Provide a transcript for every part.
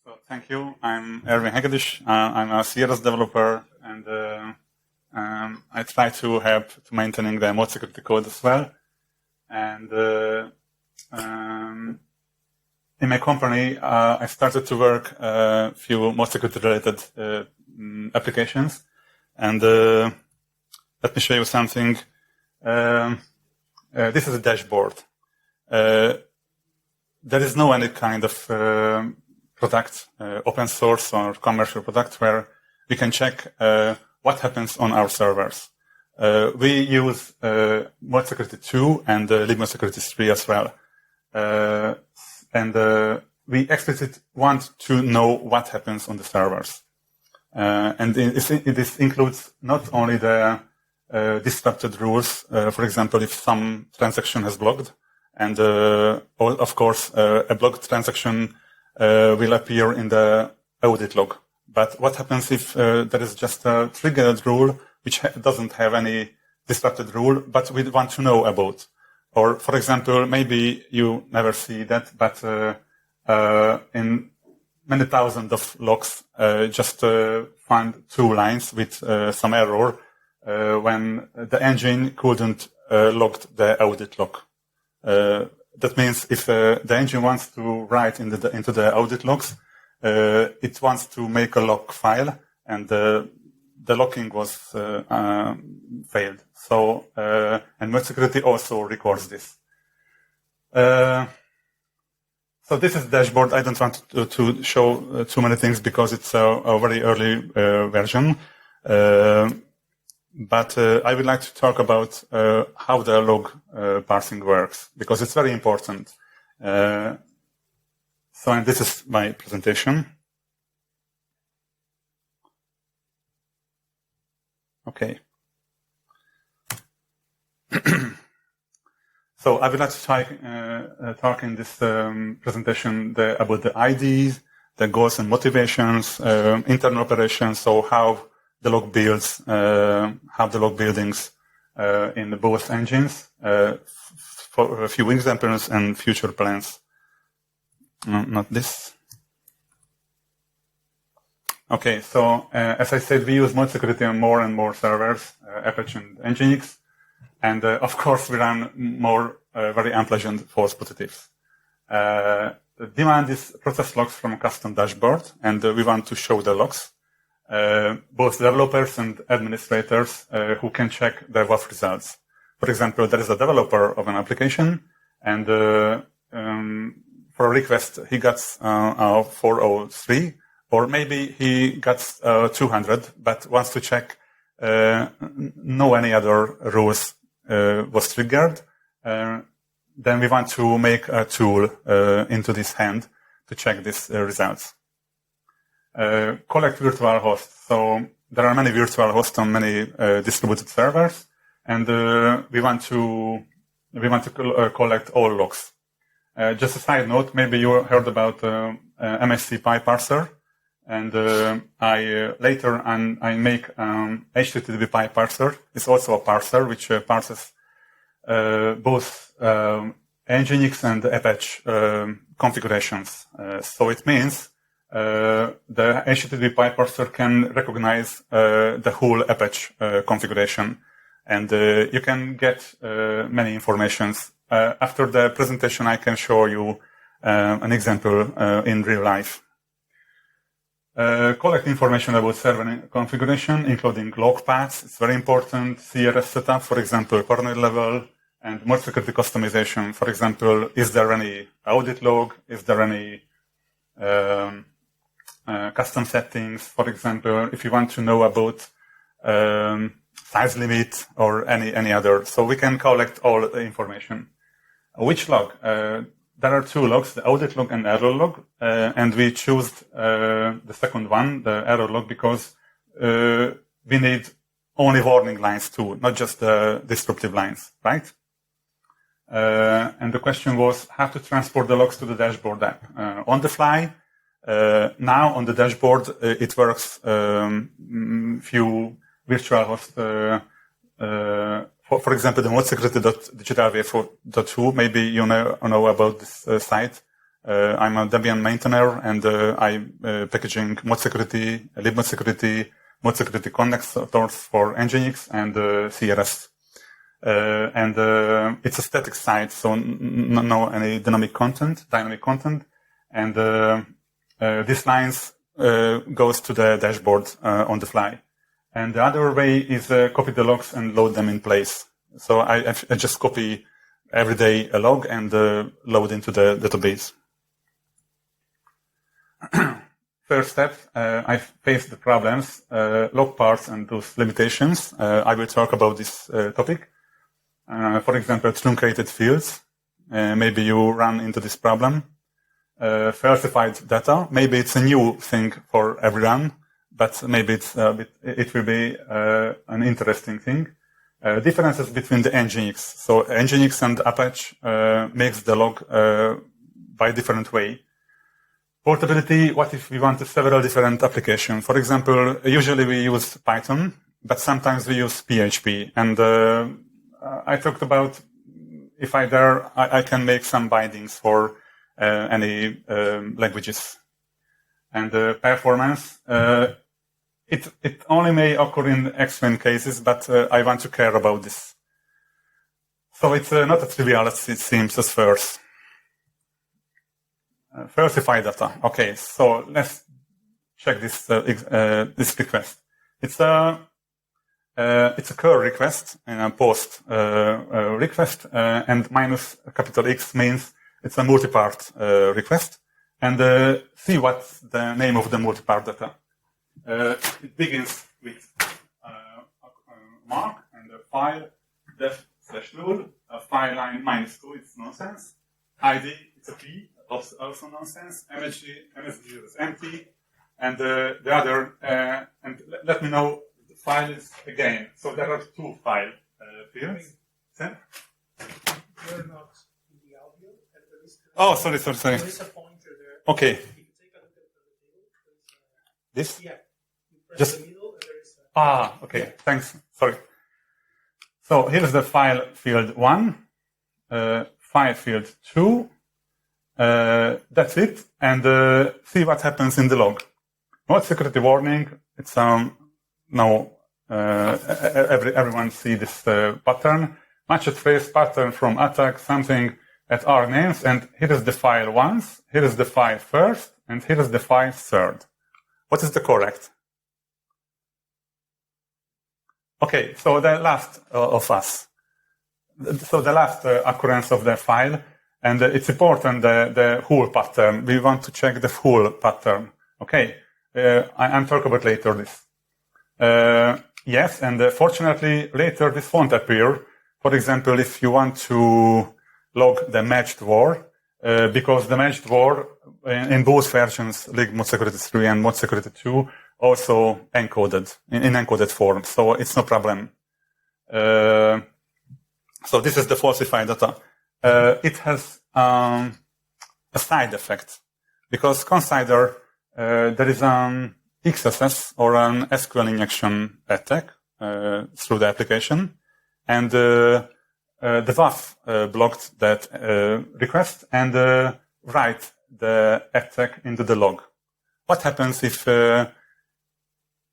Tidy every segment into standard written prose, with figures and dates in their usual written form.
So thank you. I'm Ervin Hegedüs. I'm a CRS developer, and I try to help to maintaining the mod security code as well. And in my company, I started to work a few mod security related applications. And let me show you something. This is a dashboard. There is no any kind of product, open source or commercial product, where we can check what happens on our servers. We use mod security 2 and libmod security 3 as well. And we explicitly want to know what happens on the servers. And this includes not only the disrupted rules, for example, if some transaction has blocked, and of course, a blocked transaction will appear in the audit log. But what happens if there is just a triggered rule which doesn't have any disrupted rule, but we want to know about? Or, for example, maybe you never see that, but in many thousands of logs, just find 2 lines with some error when the engine couldn't log the audit log. That means if the engine wants to write into the audit logs, it wants to make a log file, and the logging was failed. So, and mod security also records this. So this is the dashboard. I don't want to show too many things because it's a very early version. But I would like to talk about how the log parsing works, because it's very important. So, and this is my presentation. Okay. So I would like to talk in this presentation about the IDs, the goals and motivations, internal operations, so how the log builds, how the log buildings in both engines, for a few examples and future plans. No, not this. Okay, so as I said, we use mod security on more and more servers, Apache and Nginx, and of course we run more very unpleasant false positives. The demand is process logs from a custom dashboard, and we want to show the logs. Both developers and administrators who can check the WAF results. For example, there is a developer of an application, and for a request he gets 403, or maybe he gets 200, but wants to check no any other rules was triggered. Then we want to make a tool into this hand to check these results. Collect virtual hosts. So there are many virtual hosts on many distributed servers, and we want to collect all logs. Just a side note, maybe you heard about MSC PyParser, and I make HTTP PyParser. It's also a parser which parses both Nginx and Apache configurations. So it means the HTTP PyParser can recognize the whole Apache configuration, and you can get many informations. After the presentation, I can show you an example in real life. Collect information about server configuration, including log paths. It's very important. CRS setup, for example, kernel level, and mod security customization. For example, is there any audit log? Is there any custom settings? For example, if you want to know about size limit or any other. So we can collect all the information. Which log? There are 2 logs, the audit log and error log, and we choose the second one, the error log, because we need only warning lines too, not just the disruptive lines, right? And the question was how to transport the logs to the dashboard app. On the fly, now on the dashboard, it works few virtual hosts. For example, the mod security.digitalwave.2, maybe you know about this site. I'm a Debian maintainer, and I'm packaging mod security, libmod security connectors for Nginx and CRS. And it's a static site, so no any dynamic content. And these lines goes to the dashboard on the fly. And the other way is copy the logs and load them in place. So I just copy every day a log and load into the database. First step, I faced the problems, LogParser and those limitations. I will talk about this topic. For example, truncated fields. Maybe you run into this problem. Falsified data. Maybe it's a new thing for everyone, but maybe it will be an interesting thing. Differences between the Nginx. So Nginx and Apache makes the log by different way. Portability, what if we want several different applications? For example, usually we use Python, but sometimes we use PHP. And I talked about if I can make some bindings for any languages. And performance, it only may occur in extreme cases, but I want to care about this. So it's not as trivial as it seems at first. Falsify data. Okay, so let's check this this request. It's a curl request and a post request, and minus capital X means it's a multi-part request. And see what's the name of the multi-part data. It begins with mark and a file def/null, a file line -2, it's nonsense. ID, it's a P, also nonsense. MSG is empty. And the other, and let me know the file is again. So there are two file fields. You're not in the audio. And there is sorry. There is a pointer there. Okay. If you take a look at the table, This? yeah. You press Just the middle and there is a... okay. Yeah. Thanks. Sorry. So here's the file field 1, file field 2. That's it. And see what happens in the log. Mod security warning. It's now everyone see this pattern. Matched trace pattern from attack something at our names. And here is the file once. Here is the file first, and here is the file third. What is the correct? Okay, so the last of us. So the last occurrence of the file, and it's important the whole pattern. We want to check the whole pattern. Okay, I'm talking about later this. Yes, and fortunately later this won't appear. For example, if you want to log the matched war, because the matched war in both versions, like Mod Security 3 and Mod Security 2, also encoded in encoded form, so it's no problem. So this is the falsified data. It has a side effect, because consider there is an XSS or an SQL injection attack through the application, and the WAF blocked that request and write the attack into the log. What happens if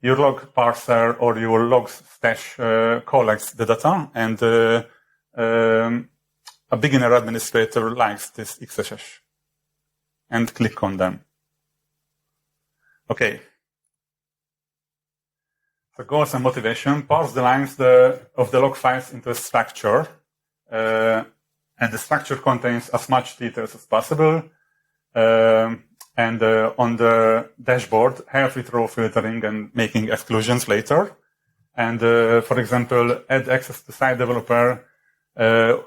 your log parser or your log stash collects the data and a beginner administrator likes this XSS and click on them? Okay. So goals and motivation, parse the lines of the log files into a structure, and the structure contains as much details as possible. And on the dashboard, help with row filtering and making exclusions later. And for example, add access to site developer.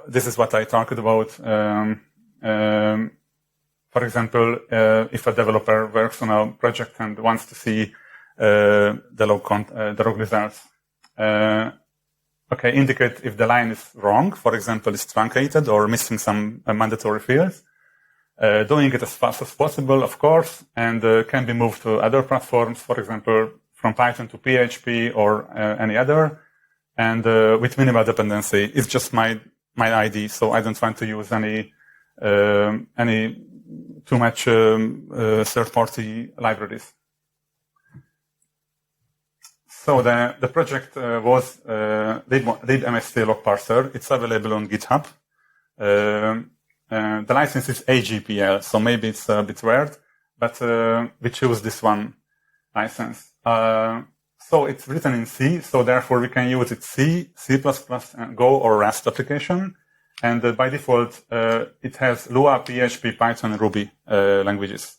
This is what I talked about. For example, if a developer works on a project and wants to see the log results. Okay, indicate if the line is wrong, for example, is truncated or missing some mandatory fields. Doing it as fast as possible, of course, and can be moved to other platforms, for example, from Python to PHP or any other. And with minimal dependency, it's just my ID, so I don't want to use any too much third-party libraries. So the project was libmst LogParser. It's available on GitHub. The license is AGPL, so maybe it's a bit weird, but we choose this one license. So it's written in C, so therefore we can use it C, C++, Go, or Rust application. And by default, it has Lua, PHP, Python, and Ruby languages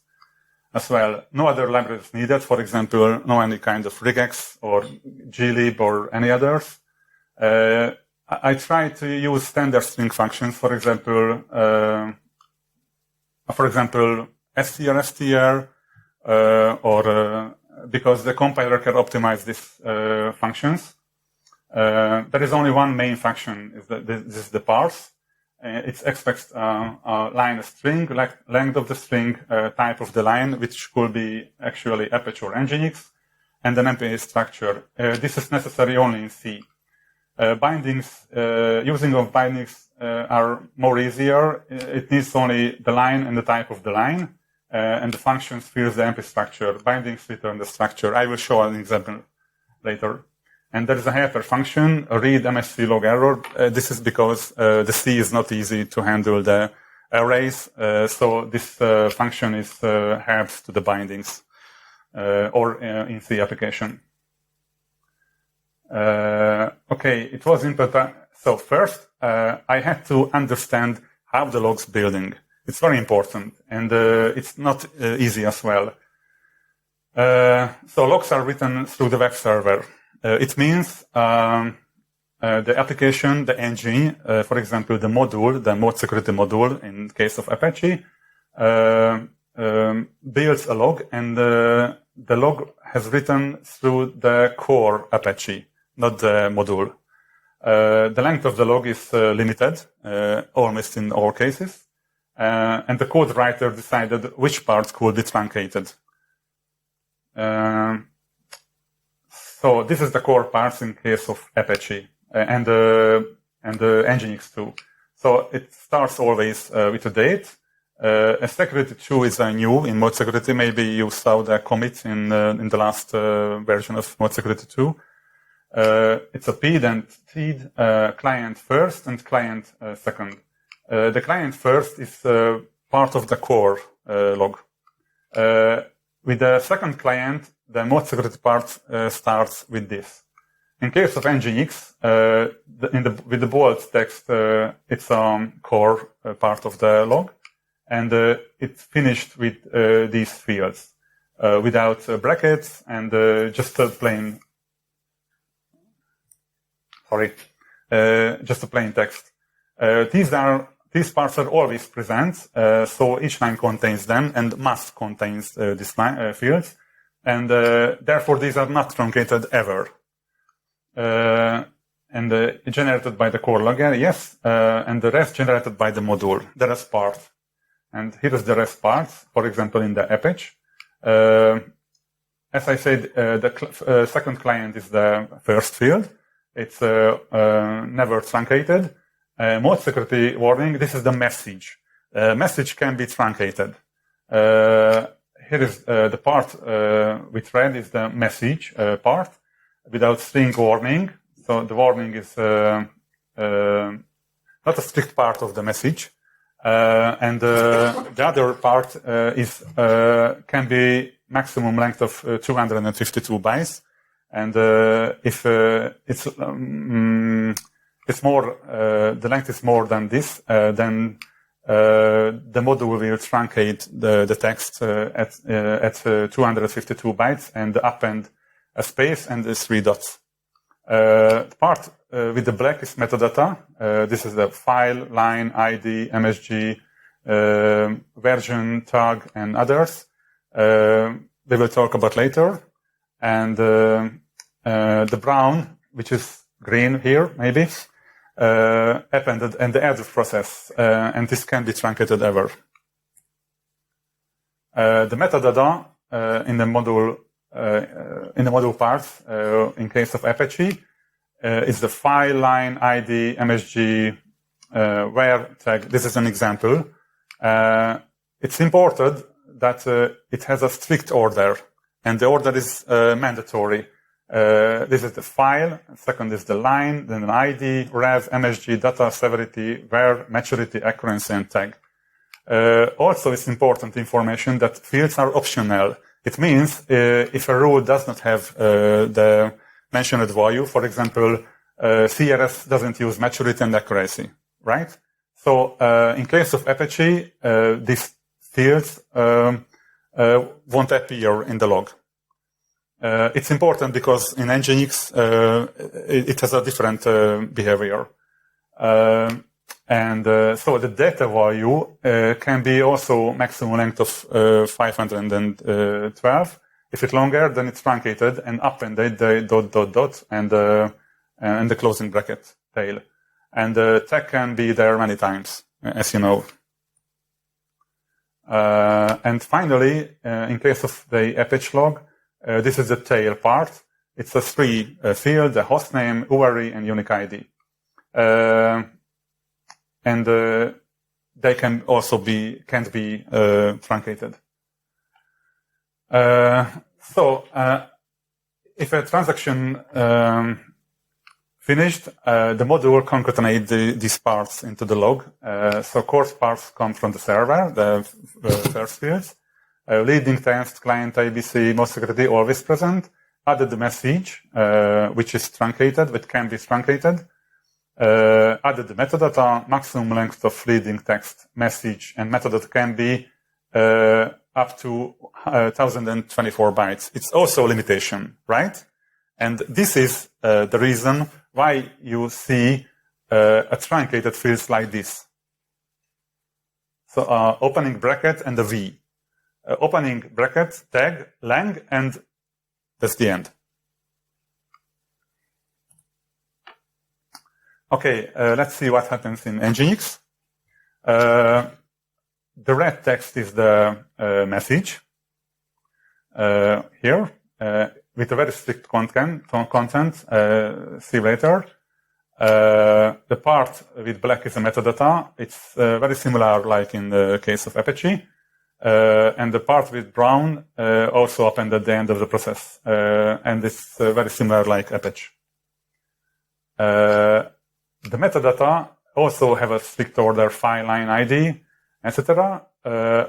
as well. No other libraries needed. For example, no any kind of regex or glib or any others. I try to use standard string functions. For example, str, or because the compiler can optimize these functions. There is only one main function. This is the parse. It expects a line string, length of the string, type of the line, which could be actually Apache or Nginx, and an MPA structure. This is necessary only in C. Bindings, using of bindings are more easier. It needs only the line and the type of the line, and the functions fills the MP structure. Bindings return the structure. I will show an example later. And there is a helper function, read MSC log error. This is because the C is not easy to handle the arrays. So this function is helps to the bindings or in C application. Okay, it was input. So first, I had to understand how the log's building. It's very important, and it's not easy as well. So logs are written through the web server. It means the application, the engine, for example, the module, the mode security module in case of Apache, builds a log, and the log has written through the core Apache, not the module. The length of the log is limited, almost in all cases, and the code writer decided which parts could be truncated. So this is the core parts in case of Apache and Nginx too. So it starts always with a date. A security 2 is new in mode security. Maybe you saw the commit in the last version of mode security 2. It's a PID and TID, client first and client second. The client first is part of the core log. With the second client, the mode security part starts with this. In case of Nginx, with the bold text, it's core part of the log, and it's finished with these fields without brackets and just a plain. Just a plain text. These parts are always present, so each line contains them and must contains these fields. And therefore, these are not truncated ever. And generated by the core logger, yes, and the rest generated by the module, the rest part. And here is the rest part, for example, in the Apache. As I said, the second client is the first field. It's never truncated. Mode security warning, this is the message. Message can be truncated. Here is the part with red is the message part without string warning. So the warning is not a strict part of the message. And the other part is can be maximum length of 252 bytes. And if it's more, the length is more than this, then the module will truncate the text at 252 bytes and append a space and 3 dots. The part with the black is metadata. This is the file, line, ID, MSG, version, tag, and others. We will talk about later. And the brown, which is green here, maybe, appended and the edit process, and this can be truncated ever. The metadata in the module parts, in case of Apache, is the file, line, ID, MSG, where tag. This is an example. it's important that it has a strict order, and the order is mandatory. This is the file, second is the line, then an ID, rev, MSG, data, severity, where, maturity, accuracy, and tag. Also, it's important information that fields are optional. It means if a rule does not have the mentioned value, for example, CRS doesn't use maturity and accuracy, right? So in case of Apache, these fields won't appear in the log. It's important because in Nginx, it has a different behavior. So the data value can be also maximum length of 512. If it's longer, then it's truncated and appended the ... and the closing bracket tail. And the tag can be there many times, as you know. And finally, in case of the Apache log, this is the tail part. It's a three field, the host name, URI, and unique ID. And they can also can't be truncated. So if a transaction finished, the module concatenate these parts into the log. So coarse parts come from the server, the first fields. Leading text, client ABC, most security always present. Added the message, which is truncated, which can be truncated. Added the metadata, maximum length of leading text, message, and metadata can be up to 1024 bytes. It's also a limitation, right? And this is the reason why you see a truncated fields like this. So opening bracket and a V. Opening bracket, tag, lang, and that's the end. Okay, let's see what happens in Nginx. The red text is the message here with a very strict content. See later. The part with black is the metadata. It's very similar, like in the case of Apache. And the part with brown also append at the end of the process, and it's very similar like Apache. The metadata also have a strict order, file, line, ID, etc.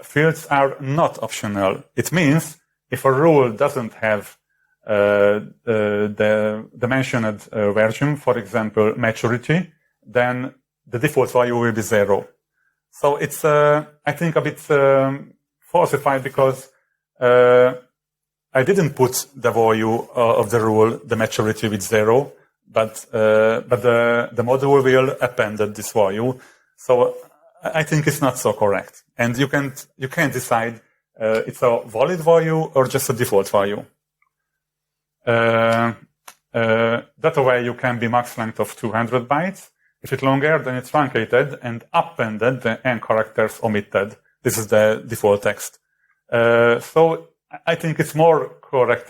Fields are not optional. It means if a rule doesn't have the mentioned version, for example, maturity, then the default value will be 0. So it's, I think, a bit falsified because I didn't put the value of the rule, the maturity, with 0, but the module will append this value. So I think it's not so correct, and you can't decide it's a valid value or just a default value. That way you can be max length of 200 bytes. If it's longer, then it's truncated and appended, the n characters omitted. This is the default text. So I think it's more correct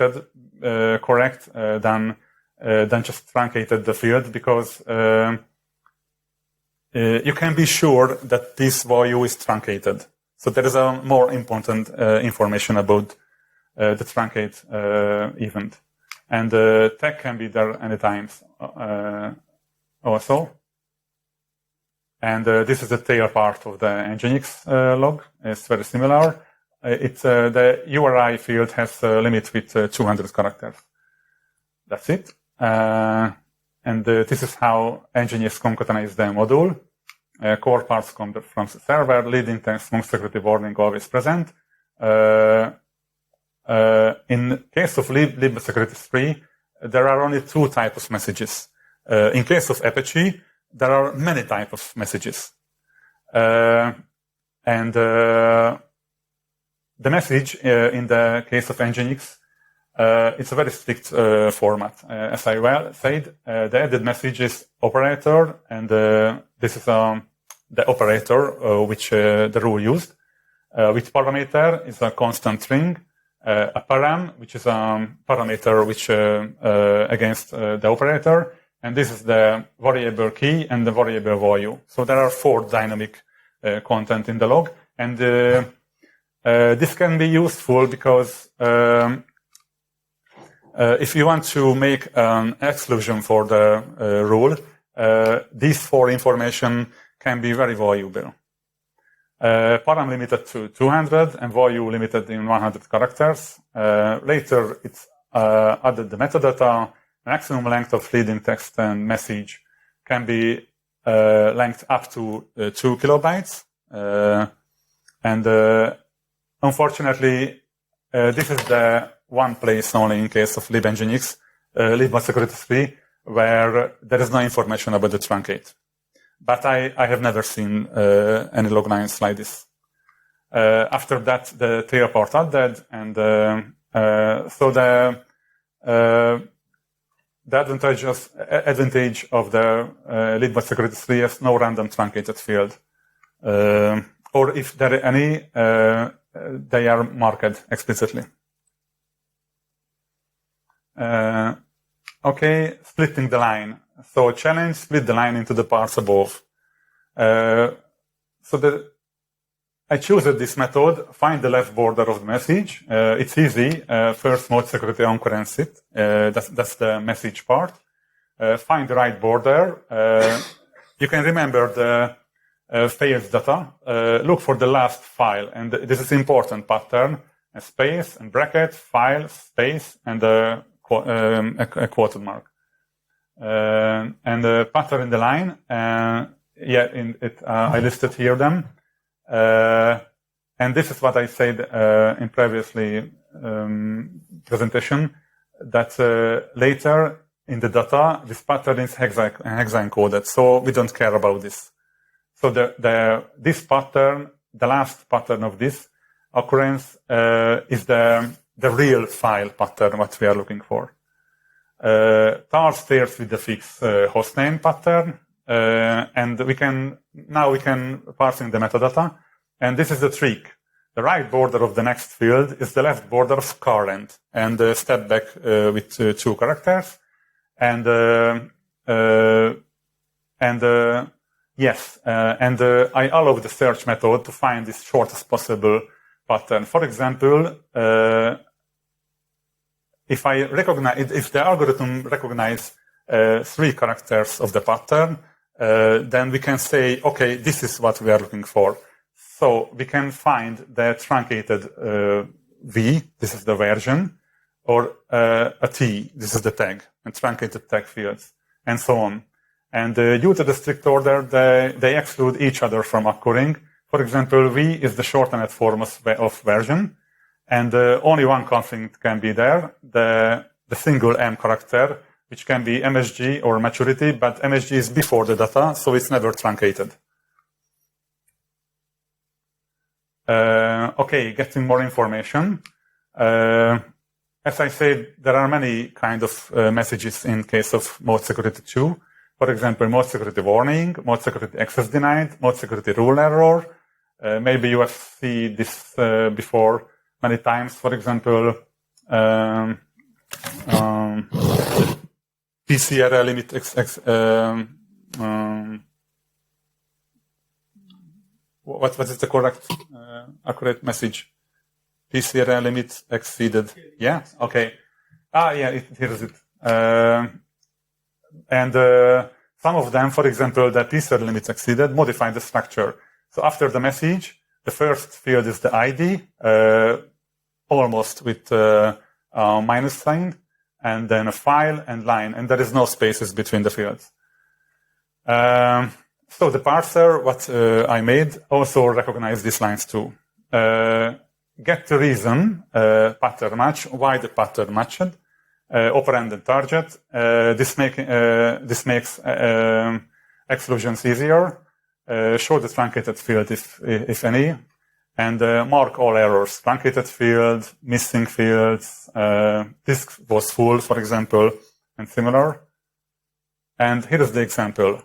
than just truncated the field, because you can be sure that this value is truncated. So there is a more important information about the truncate event. And the tag can be there anytime also. And this is the tail part of the Nginx log. It's very similar. The URI field has a limit with 200 characters. That's it. And this is how Nginx concatenates the module. Core parts come from the server, leading text, most security warning always present. In case of lib security tree, there are only 2 types of messages. In case of Apache, there are many types of messages. And the message in the case of Nginx, it's a very strict format. As I said, the added message is operator, and this is the operator which the rule used. Which parameter is a constant string, a param, which is a parameter which against the operator, and this is the variable key and the variable value. So there are 4 dynamic content in the log, and This can be useful because if you want to make an exclusion for the rule, these 4 information can be very valuable. Param limited to 200 and value limited in 100 characters. Later, it's added the metadata. Maximum length of leading text and message can be length up to 2 kilobytes. Unfortunately, this is the one place only in case of libnginx, libmodSecurity3, where there is no information about the truncate. But I have never seen any log lines like this. After that, the tail part added, and so the advantage of the libmodSecurity3 is no random truncated field. Or if there are any, they are marked explicitly. Okay, splitting the line. So challenge, split the line into the parts above. I choose this method, find the left border of the message. It's easy. First mode security occurrence it. That's the message part. Find the right border. You can remember the fails data. Look for the last file. And this is important pattern. A space and bracket, file, space, and a quoted mark. And the pattern in the line, I listed here them. And this is what I said in previously presentation, that later in the data, this pattern is hexa encoded, so we don't care about this. So this pattern, the last pattern of this occurrence, is the real file pattern what we are looking for. tar stairs with the fixed hostname pattern, and we can parse in the metadata, and this is the trick. The right border of the next field is the left border of car length, and step back with 2 characters, and I allow the search method to find this shortest possible pattern. For example, if the algorithm recognizes 3 characters of the pattern, then we can say, okay, this is what we are looking for. So we can find the truncated V, this is the version, or a T, this is the tag, and truncated tag fields, and so on. And due to the strict order, they exclude each other from occurring. For example, V is the shortened form of version, and only one conflict can be there, the single M character, which can be MSG or maturity, but MSG is before the data, so it's never truncated. Okay, getting more information. As I said, there are many kind of messages in case of mode security 2. For example, mode security warning, mode security access denied, mode security rule error. Maybe you have seen this before many times. For example, PCRL limit what is the correct accurate message? PCRL limit exceeded. Yeah. Okay. Here is it. And some of them, for example, the PCRL limit exceeded, modify the structure. So after the message, the first field is the ID, almost with minus sign, and then a file and line, and there is no spaces between the fields. So the parser, what I made, also recognized these lines too. Get the reason, pattern match, why the pattern matched, operand and target. This makes exclusions easier. Show the truncated field if any, and mark all errors. Truncated field, missing fields, disk was full, for example, and similar. And here is the example.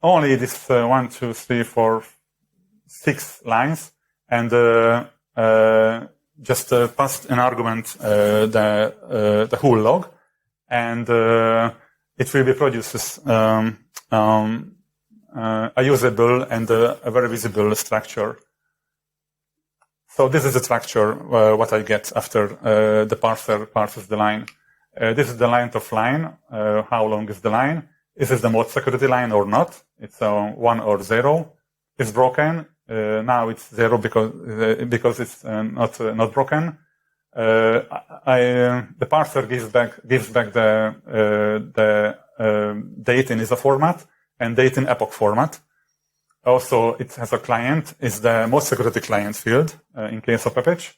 Only this 1, 2, 3, 4, 6 lines, and just passed an argument the whole log, and it will be produces a usable and a very visible structure. So this is the structure, what I get after the parser parses the line. This is the length of line. How long is the line? Is this the mode security line or not? It's 1 or 0. It's broken. Now it's 0 because it's not broken. The parser gives back the date in ISO format and date in epoch format. Also, it has a client. It's the mode security client field in case of Apache.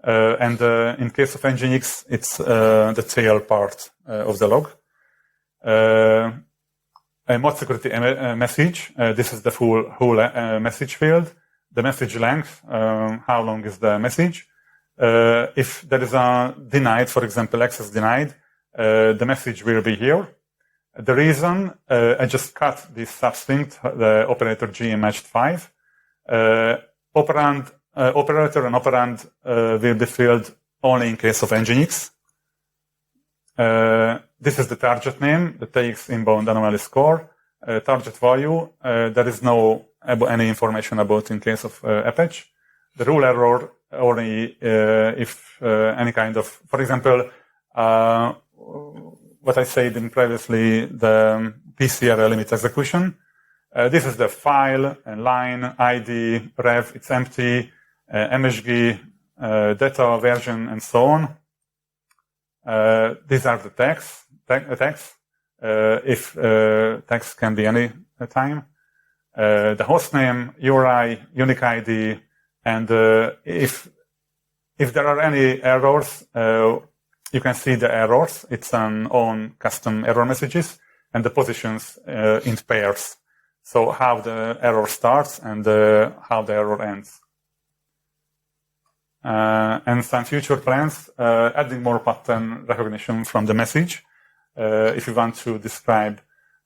And in case of Nginx, it's the tail part of the log. A mode security message. This is the whole message field. The message length. How long is the message? If there is a denied, for example, access denied, the message will be here. The reason I just cut this substring, the operator G in matched 5. Operator and operand will be filled only in case of Nginx. This is the target name, the TX inbound anomaly score. Target value, there is no any information about in case of Apache. The rule error only if any kind of, for example, what I said in previously, the PCR limit execution. This is the file and line, ID, rev, it's empty, MSG, data, version, and so on. These are the tags. If tags can be any time. The host name, URI, unique ID, and if there are any errors, you can see the errors. It's an own custom error messages and the positions in pairs. So how the error starts and how the error ends. And some future plans, adding more pattern recognition from the message. If you want to describe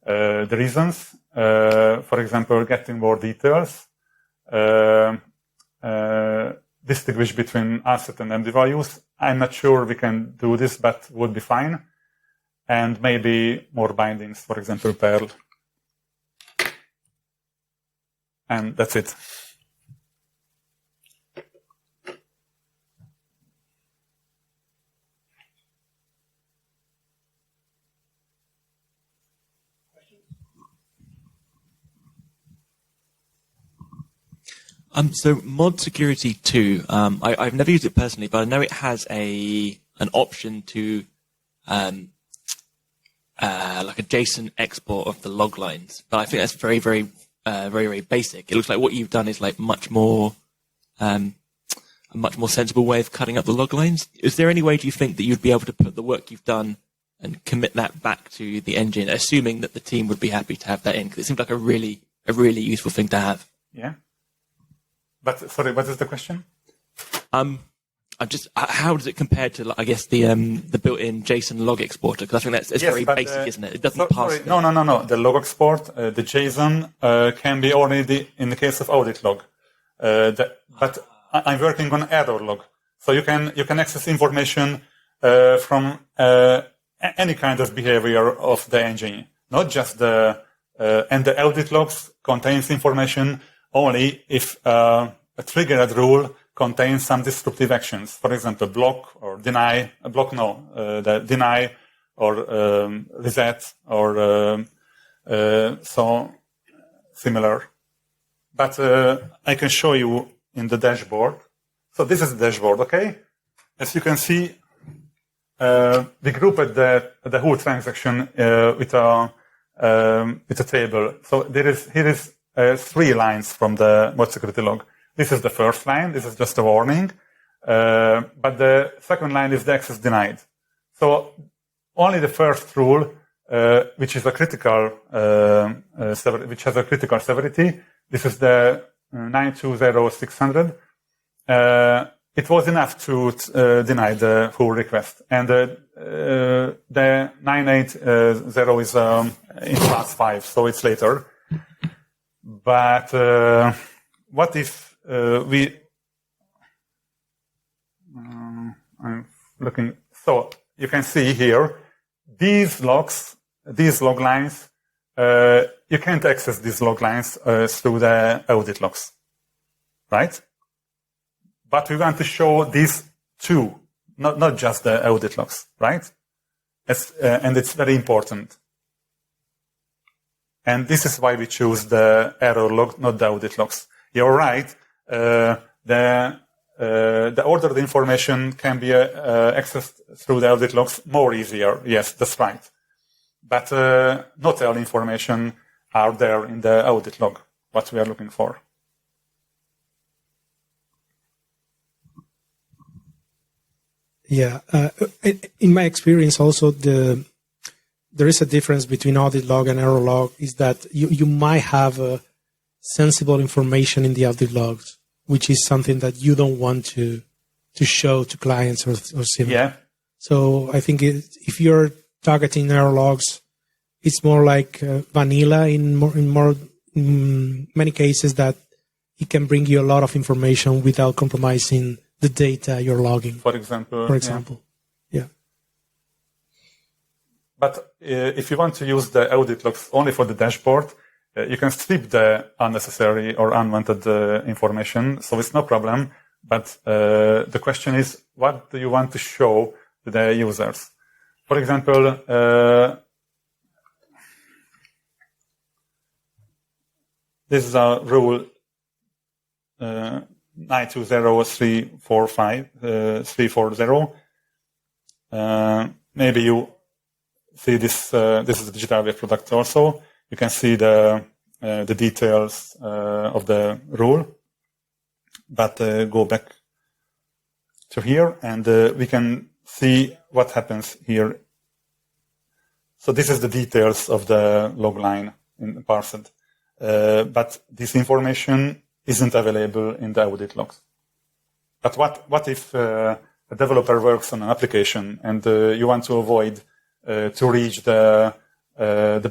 the reasons, for example, getting more details, distinguish between asset and empty values. I'm not sure we can do this, but would be fine. And maybe more bindings, for example, Perl. And that's it. So Mod Security 2, I've never used it personally, but I know it has an option to like a JSON export of the log lines. But I think that's very, very basic. It looks like what you've done is like much more a much more sensible way of cutting up the log lines. Is there any way, do you think, that you'd be able to put the work you've done and commit that back to the engine, assuming that the team would be happy to have that in? Because it seems like a really useful thing to have. Yeah. But sorry, what is the question? I'm just how does it compare to, I guess, the built-in JSON log exporter? Because I think that's very basic, isn't it? It doesn't pass. Sorry, no. The log export, the JSON can be only in the case of audit log. But I'm working on error log, so you can access information from any kind of behavior of the engine, not just and the audit logs contains information only if a triggered rule contains some disruptive actions. For example, block or deny, the deny or reset or so similar. But I can show you in the dashboard. So this is the dashboard, okay? As you can see, we grouped the whole transaction with a table. So here is 3 lines from the mod security log. This is the first line. This is just a warning. But the second line is the access denied. So only the first rule, which is a critical, which has a critical severity. This is the 920600. It was enough to deny the whole request. And the 980 is in class 5, so it's later. But what if I'm looking. So you can see here these log lines. You can't access these log lines through the audit logs, right? But we want to show these two, not just the audit logs, right? And it's very important. And this is why we choose the error log, not the audit logs. You're right. The ordered information can be accessed through the audit logs more easier. Yes, that's right. But not all information are there in the audit log, what we are looking for. Yeah. In my experience also, there is a difference between audit log and error log, is that you might have sensible information in the audit logs, which is something that you don't want to show to clients or similar. Yeah. So I think if you're targeting error logs, it's more like vanilla in many cases, that it can bring you a lot of information without compromising the data you're logging. For example. Yeah. But if you want to use the audit logs only for the dashboard, you can strip the unnecessary or unwanted information, so it's no problem. But the question is, what do you want to show to the users? For example, this is a rule 920345340. Maybe you see this. This is a digital web product also. You can see the details of the rule. But go back to here, and we can see what happens here. So this is the details of the log line in parsed. But this information isn't available in the audit logs. But what if a developer works on an application and you want to avoid to reach the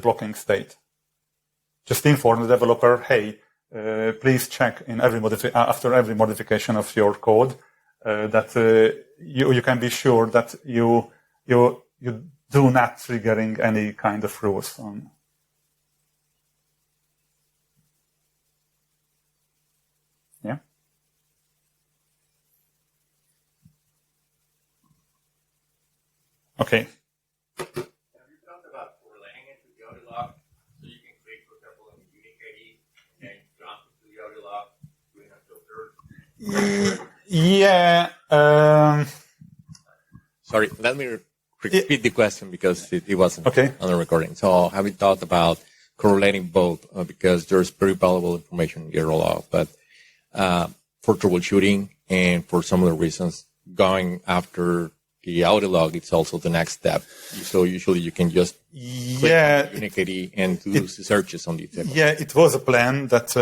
blocking state? Just inform the developer, hey, please check in after every modification of your code that you can be sure that you do not triggering any kind of rules on. Yeah. Okay. Have you talked about correlating it with the audit log? So you can create, for example, a unique ID and then jump to the audit log doing a filter? Yeah. Sorry, let me repeat the question because it wasn't okay on the recording. So have you thought about correlating both? Because there's very valuable information in the error log, but for troubleshooting and for some of the reasons, going after the audit log, it's also the next step. So usually you can just click unique ID and do searches on the table. Yeah, it was a plan that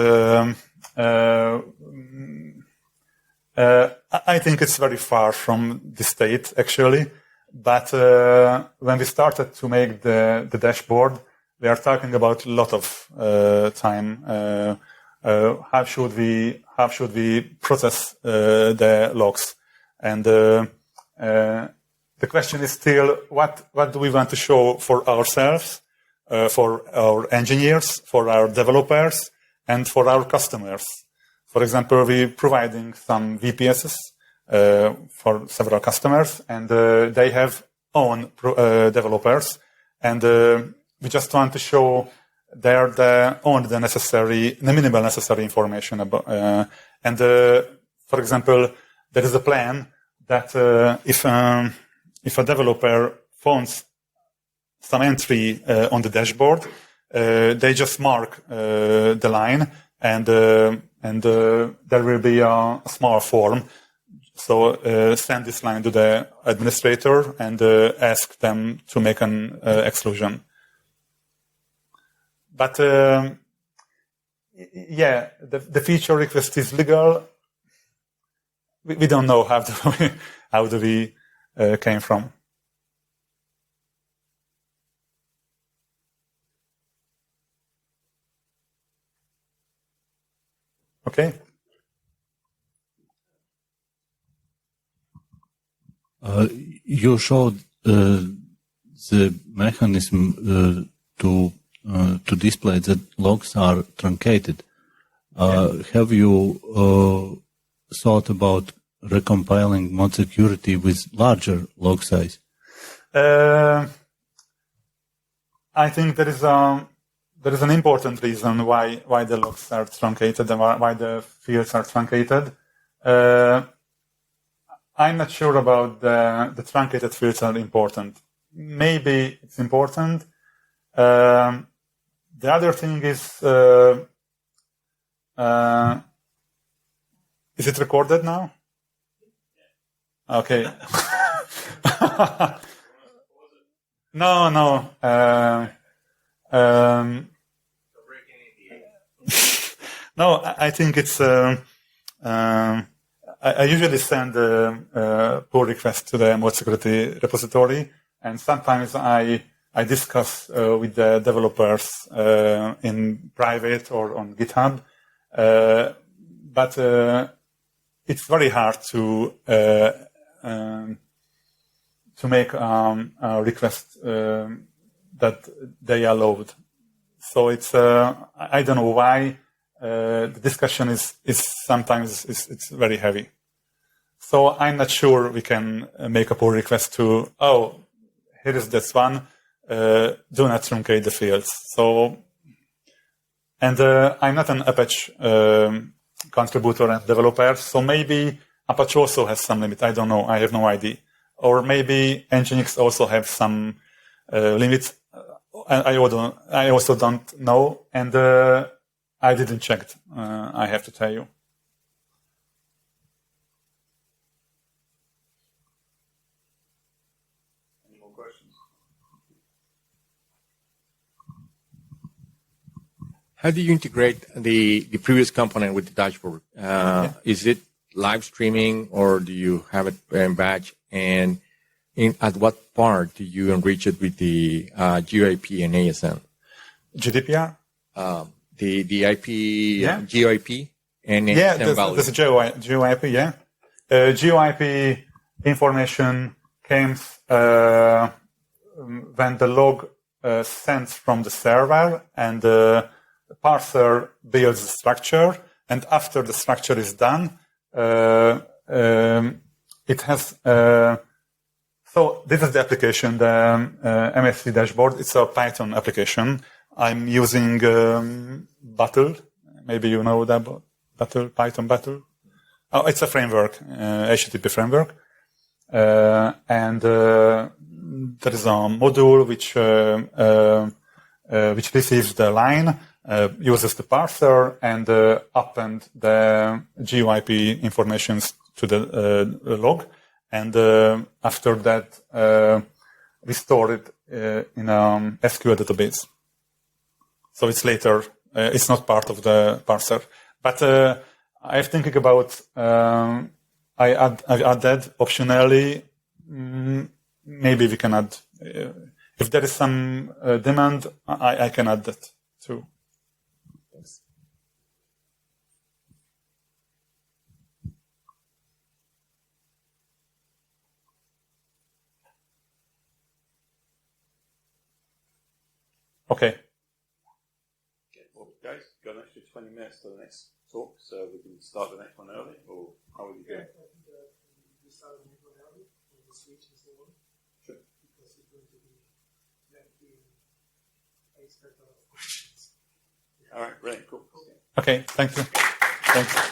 I think it's very far from the state, actually. But when we started to make the dashboard, we are talking about a lot of time. How should we process the logs? And the question is still, what do we want to show for ourselves, for our engineers, for our developers, and for our customers? For example, we're providing some VPSs for several customers, and they have own developers, and we just want to show the minimal necessary information about. For example, there is a plan that if a developer finds some entry on the dashboard, they just mark the line, and there will be a small form. So send this line to the administrator and ask them to make an exclusion. But the feature request is legal. We don't know how do we came from. Okay. You showed the mechanism to display that logs are truncated. Have you thought about recompiling mod security with larger log size? I think there is an important reason why the logs are truncated and why the fields are truncated. I'm not sure about the truncated fields are important. Maybe it's important. The other thing is it recorded now? Okay. No. No, I think it's. I usually send a pull request to the mod security repository, and sometimes I discuss with the developers in private or on GitHub. But it's very hard to make a request that they allowed. So it's I don't know why the discussion is sometimes it's very heavy. So I'm not sure we can make a pull request to here is this one. Do not truncate the fields. So, and I'm not an Apache contributor and developer, so maybe Apache also has some limit. I don't know. I have no idea. Or maybe Nginx also have some limits. I also don't know, and I didn't check. I have to tell you. Any more questions? How do you integrate the previous component with the dashboard? Is it live streaming or do you have it in batch? And at what part do you enrich it with the GIP and ASM? GDPR? The IP, GIP and ASM value. There's a GIP, yeah. GIP information comes when the log sends from the server, and the parser builds the structure, and after the structure is done, it has so this is the application, the MSC dashboard. It's a Python application. I'm using Battle. Maybe you know that Battle, Python Battle. Oh, it's a framework, HTTP framework, and there is a module which receives the line, uses the parser, and append the GUIP informations to the log, and after that we store it in a SQL database. So it's later, it's not part of the parser. But I'm thinking about, I added optionally, maybe we can add, if there is some demand, I can add that too. Thanks. Okay. Guys, got an extra 20 minutes to the next talk, so we can start the next one early, or how would you go? I think we start the next one early, and the switch is the one. Sure. Because it's going to be lengthy, and I expect a lot of questions. All right, brilliant, cool. Okay, thank you. Thanks.